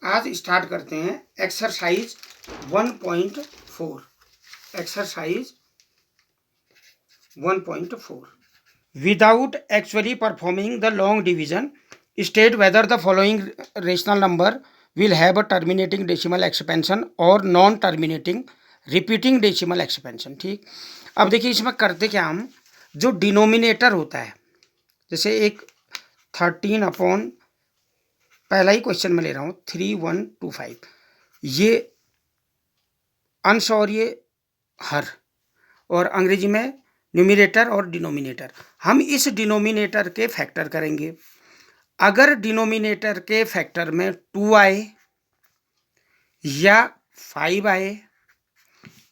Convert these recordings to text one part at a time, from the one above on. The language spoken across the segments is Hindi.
आज स्टार्ट करते हैं exercise 1.4। Exercise 1.4। Without actually performing the long division state whether the following rational number will have a terminating decimal expansion or non terminating repeating decimal expansion. ठीक, अब देखिए इसमें करते क्या हम, जो डिनोमिनेटर होता है, जैसे एक 13 अपॉन, पहला ही क्वेश्चन में ले रहा हूँ 3125, ये अंश और ये हर, और अंग्रेजी में न्यूमिनेटर और डिनोमिनेटर। हम इस डिनोमिनेटर के फैक्टर करेंगे। अगर डिनोमिनेटर के फैक्टर में 2 आए या 5 आए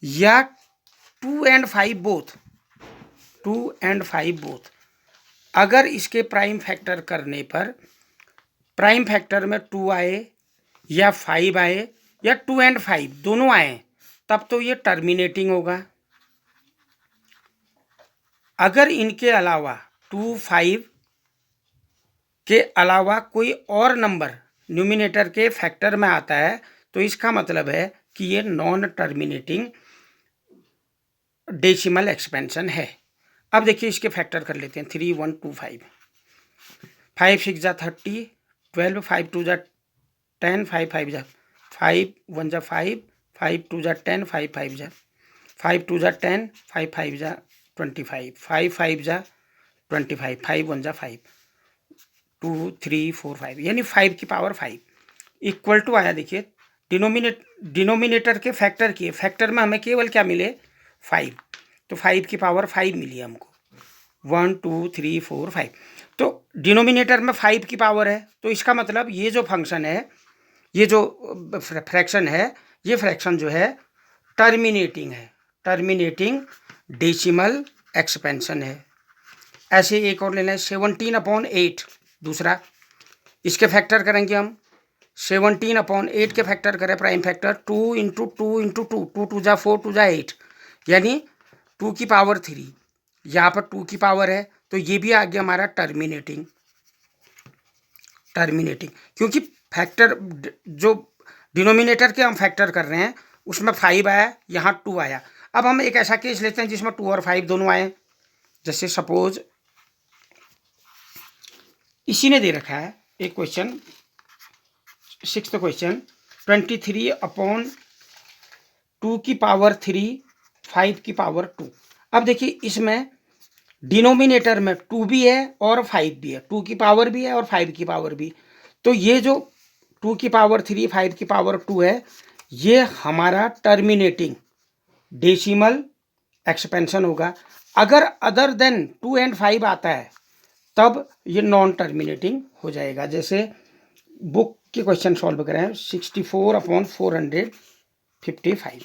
या 2 and 5 बोथ, 2 and 5 बोथ, अगर इसके प्राइम फैक्टर करने पर प्राइम फैक्टर में 2 आए या 5 आए या 2 and 5 दोनों आए, तब तो ये टर्मिनेटिंग होगा। अगर इनके अलावा 2, 5 के अलावा कोई और नंबर न्यूमिनेटर के फैक्टर में आता है तो इसका मतलब है कि ये नॉन टर्मिनेटिंग डेसिमल एक्सपेंशन है। अब देखिए इसके फैक्टर कर लेते हैं। 3125, 5 6 जा 30, 12, 5 2 जा 10, 5 5 जा 5, 1 जा 5, 5 2 जा 10, 5 5 जा 5 2 जा 10, 5 5 जा 25, 5 5 जा 25, 5 1 जा 5, 2 3 4 5, यानी 5 की पावर 5 इक्वल टू आया। देखिए डिनोमिनेटर के फैक्टर किए, फैक्टर में हमें केवल क्या मिले 5, तो 5 की पावर 5 मिली हमको, 1 2 3 4 5। तो डिनोमिनेटर में 5 की पावर है, तो इसका मतलब ये जो फंक्शन है, ये जो फ्रैक्शन है, ये फ्रैक्शन जो है टर्मिनेटिंग है, टर्मिनेटिंग डेसिमल एक्सपेंशन है। ऐसे एक और लेना है 17/8, दूसरा, इसके फैक्टर करेंगे हम। 17/8 के फैक्टर करें प्राइम फैक्टर, 2 इंटू 2 इंटू 2, 2 2 जा 4, 2 जा 8, यानी 2 की पावर 3। यहाँ पर 2 की पावर है तो ये भी आ गया हमारा टर्मिनेटिंग, टर्मिनेटिंग, क्योंकि फैक्टर जो डिनोमिनेटर के हम फैक्टर कर रहे हैं उसमें 5 आया, यहाँ 2 आया। अब हम एक ऐसा केस लेते हैं जिसमें 2 और 5 दोनों आए। जैसे सपोज इसी ने दे रखा है एक क्वेश्चन, 6th क्वेश्चन, 23/2 की पावर 3, 5 की पावर 2। अब देखिए इसमें डिनोमिनेटर में 2 भी है और 5 भी है, 2 की पावर भी है और 5 की पावर भी। तो ये जो 2 की पावर 3, 5 की पावर 2 है, ये हमारा टर्मिनेटिंग डेसिमल एक्सपेंशन होगा। अगर अदर देन 2 and 5 आता है तब ये नॉन टर्मिनेटिंग हो जाएगा। जैसे बुक के क्वेश्चन सॉल्व करें, 64/455,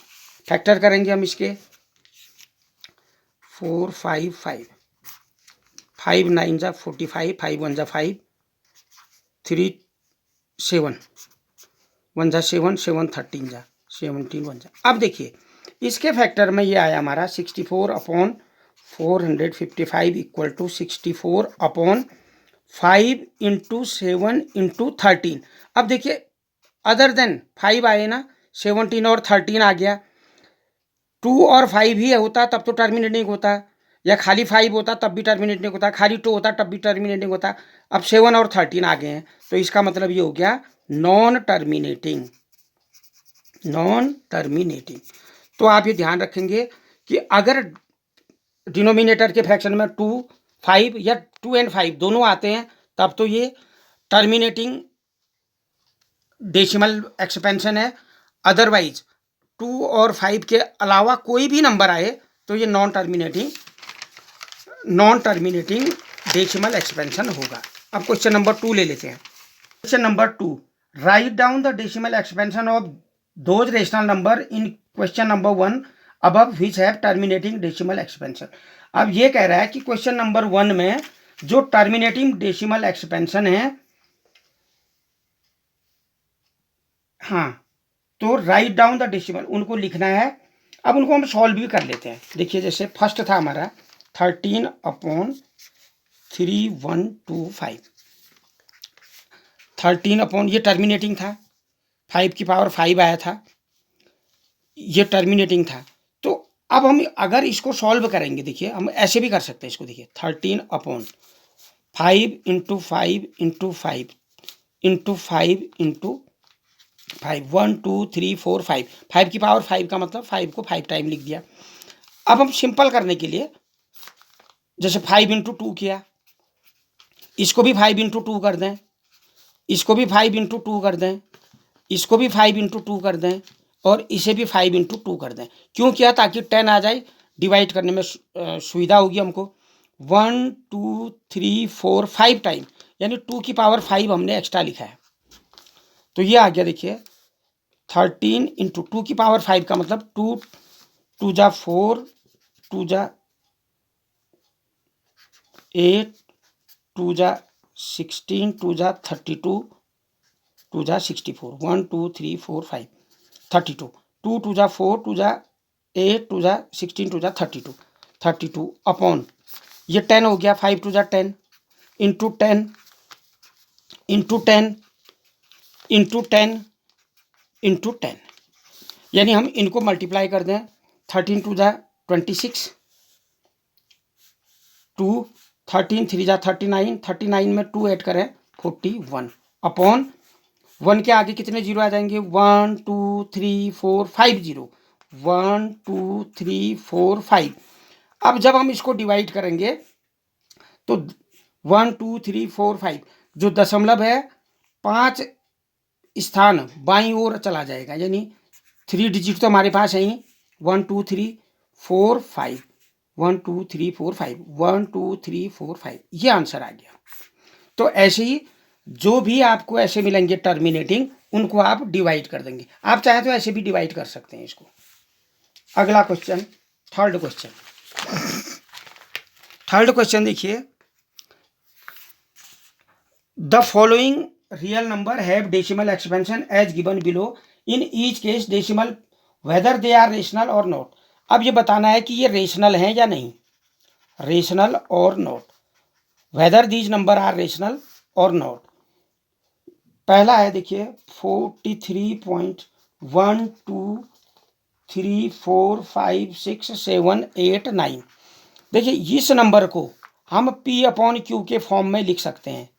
फैक्टर करेंगे हम इसके 4 5 5, 5 9 जा 45, 5 1 जा 5, 3 7, 1 जा 7, 7 13 जा 17 1 जा। अब देखिए इसके फैक्टर में ये आया हमारा 64/455 इक्वल टू 64/5 इंटू 7 इंटू 13। अब देखिए अदर देन 5 आए ना, 17 और 13 आ गया। 2 और 5 ही होता तब तो टर्मिनेटिंग होता, या खाली 5 होता तब भी टर्मिनेटिंग होता, खाली 2 होता तब भी टर्मिनेटिंग होता। अब 7 और 13 आ गए हैं तो इसका मतलब ये हो गया नॉन टर्मिनेटिंग, नॉन टर्मिनेटिंग। तो आप ये ध्यान रखेंगे कि अगर डिनोमिनेटर के फ्रैक्शन में 2 5 या 2 and 5 दोनों आते हैं तब तो ये टर्मिनेटिंग डेसिमल एक्सपेंशन है। अदरवाइज 2 और 5 के अलावा कोई भी नंबर आए तो ये नॉन टर्मिनेटिंग डेसिमल एक्सपेंशन होगा। अब क्वेश्चन नंबर 2 ले लेते हैं। Question number 2, write down the decimal expansion of those rational number in question number 1 above which have terminating decimal expansion. अब ये कह रहा है कि क्वेश्चन नंबर 1 में जो टर्मिनेटिंग डेसिमल एक्सपेंशन है, हाँ, तो राइट डाउन द डेसिमल उनको लिखना है। अब उनको हम सॉल्व भी कर लेते हैं। देखिए जैसे फर्स्ट था हमारा 13/3125, 13 अपॉन, ये टर्मिनेटिंग था, 5 की पावर 5 आया था, ये टर्मिनेटिंग था। तो अब हम अगर इसको सॉल्व करेंगे, देखिए हम ऐसे भी कर सकते हैं इसको, देखिए 13/5 इंटू 5 इंटू 5 इंटू 5 इंटू 5, 1 2 3 4 5, 5 की पावर 5 का मतलब 5 को 5 टाइम लिख दिया। अब हम सिंपल करने के लिए जैसे 5 इंटू 2 किया, इसको भी 5 इंटू 2 कर दें, इसको भी 5 इंटू 2 कर दें, इसको भी 5 इंटू 2 कर दें, और इसे भी 5 इंटू 2 कर दें। क्यों किया? ताकि 10 आ जाए, डिवाइड करने में सुविधा होगी हमको। 1 2 3 4 5 टाइम, यानी 2 की पावर 5 हमने एक्स्ट्रा लिखा है। तो ये आ गया, देखिए 13 इंटू 2 की पावर 5 का मतलब 2 2 जा 4, 2 जा 8, 2 जा 16, 2 जा 32, 2 जा 64, 1 2 3 4 5 32, 2 2 जा 4, 2 जा 8, 2 जा 16, 2 जा 32, 32 अपॉन ये 10 हो गया, 5 2 जा 10 इंटू 10 इंटू 10 इंटू 10 इंटू 10, यानी हम इनको मल्टीप्लाई कर दें। 13 2 जा 26, 2 13 3 जा 39, 39 में 2 ऐड करें 41 अपॉन 1 के आगे कितने जीरो आ जाएंगे? 1 2 3 4 5 जीरो, 1 2 3 4 5। अब जब हम इसको डिवाइड करेंगे तो 1 2 3 4 5 जो दशमलव है 5 स्थान बाईं ओर चला जाएगा, यानी 3 डिजिट तो हमारे पास है ही। 1 2 3 4 5, 1 2 3 4 5, 1 2 3 4 5, ये आंसर आ गया। तो ऐसे ही जो भी आपको ऐसे मिलेंगे टर्मिनेटिंग, उनको आप डिवाइड कर देंगे। आप चाहे तो ऐसे भी डिवाइड कर सकते हैं इसको। अगला question, third question. Third question देखिए, the following real number have decimal expansion as given below, in each case decimal whether they are rational और नॉट। अब ये बताना है कि ये रेशनल हैं या नहीं, रेशनल और not, whether these number are rational और नॉट। पहला है देखिए 43.123456789। देखिए इस नंबर को हम P अपॉन Q के फॉर्म में लिख सकते हैं,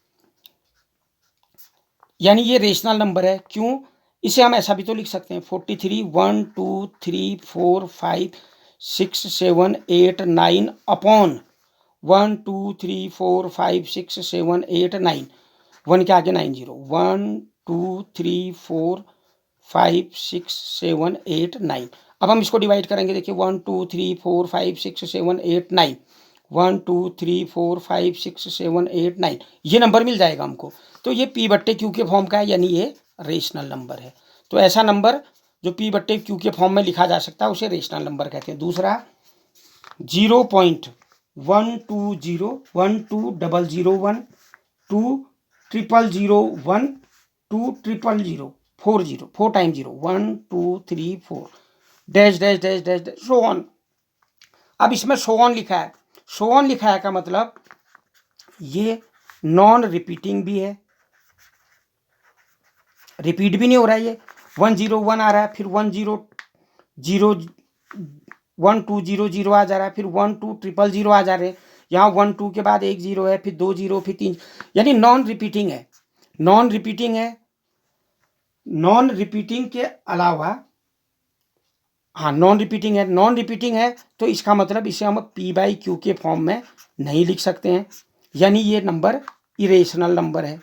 यानी ये रेशनल नंबर है। क्यों? इसे हम ऐसा भी तो लिख सकते हैं 43 1 2 3 4 5 6 7 8 9 अपॉन 1 2 3 4 5 6 7 8 9, 1 के आगे 9 जीरो, 1 2 3 4 5 6 7 8 9। अब हम इसको डिवाइड करेंगे, देखिए 1 2 3 4 5 6 7 8 9, 1 2 3 4 5 6 7 8 9, ये नंबर मिल जाएगा हमको। तो ये P बट्टे Q के फॉर्म का है, यानी ये रेशनल नंबर है। तो ऐसा नंबर जो P बट्टे Q के फॉर्म में लिखा जा सकता है उसे रेशनल नंबर कहते हैं। दूसरा 0.120 12001 20001 2000040, 4 time 0, 1 2 3 4 dash dash dash dash so on. अब इसमें सो ऑन लिखा है, सो ऑन लिखा है का मतलब ये नॉन रिपीटिंग भी है, रिपीट भी नहीं हो रहा है। ये 101 आ रहा है, फिर 120 आ जा रहा है, फिर 12000 आ जा रहे हैं। यहाँ 1 2 के बाद 1 0 है, फिर 2 0, फिर 3, यानी नॉन रिपीटिंग है। नॉन रिपीटिंग है, नॉन रिपीटिंग के अलावा, हाँ नॉन रिपीटिंग है, नॉन रिपीटिंग है तो इसका मतलब इसे हम P/Q के फॉर्म में नहीं लिख सकते हैं, यानी ये नंबर इरेशनल नंबर है।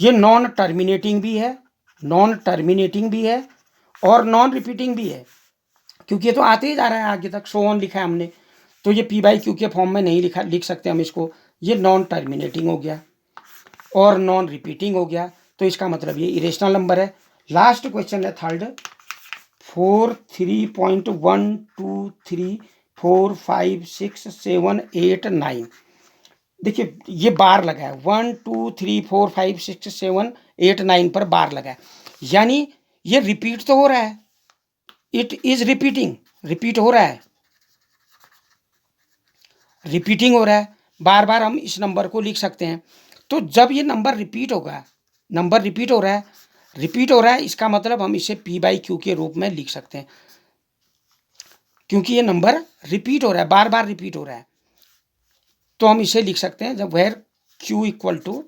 ये नॉन टर्मिनेटिंग भी है, नॉन टर्मिनेटिंग भी है और नॉन रिपीटिंग भी है, क्योंकि ये तो आते ही जा रहा है आगे तक, सो ऑन लिखा है हमने, तो ये P/Q के फॉर्म में नहीं लिख सकते हम इसको। ये नॉन टर्मिनेटिंग हो गया और नॉन रिपीटिंग हो गया, तो इसका मतलब ये इरेशनल नंबर है। लास्ट क्वेश्चन है थर्ड, 43.123456789। देखिए ये बार लगा है, 1 2 3 4 5 6 7 8 9 पर बार लगा है, यानी ये रिपीट तो हो रहा है, इट इज रिपीटिंग, रिपीट हो रहा है, रिपीटिंग हो रहा है, बार बार हम इस नंबर को लिख सकते हैं। तो जब ये नंबर रिपीट होगा नंबर रिपीट हो रहा है, रिपीट हो रहा है, इसका मतलब हम इसे p बाई क्यू के रूप में लिख सकते हैं, क्योंकि ये नंबर रिपीट हो रहा है, बार बार रिपीट हो रहा है। तो हम इसे लिख सकते हैं जब where q equal to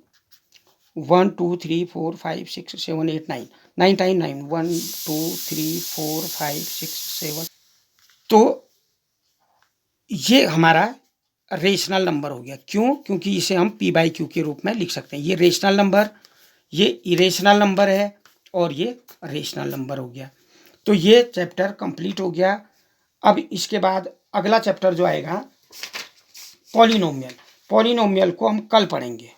1 2 3 4 5 6 7 8 9, 9 time 9, 1 2 3 4 5 6 7। तो ये हमारा रेशनल नंबर हो गया। क्यों? क्योंकि इसे हम p बाई क्यू के रूप में लिख सकते हैं। ये रेशनल नंबर, ये इरेशनल नंबर है और ये रेशनल नंबर हो गया। तो ये चैप्टर कंप्लीट हो गया। अब इसके बाद अगला चैप्टर जो आएगा पॉलिनोमियल, पॉलिनोमियल को हम कल पढ़ेंगे।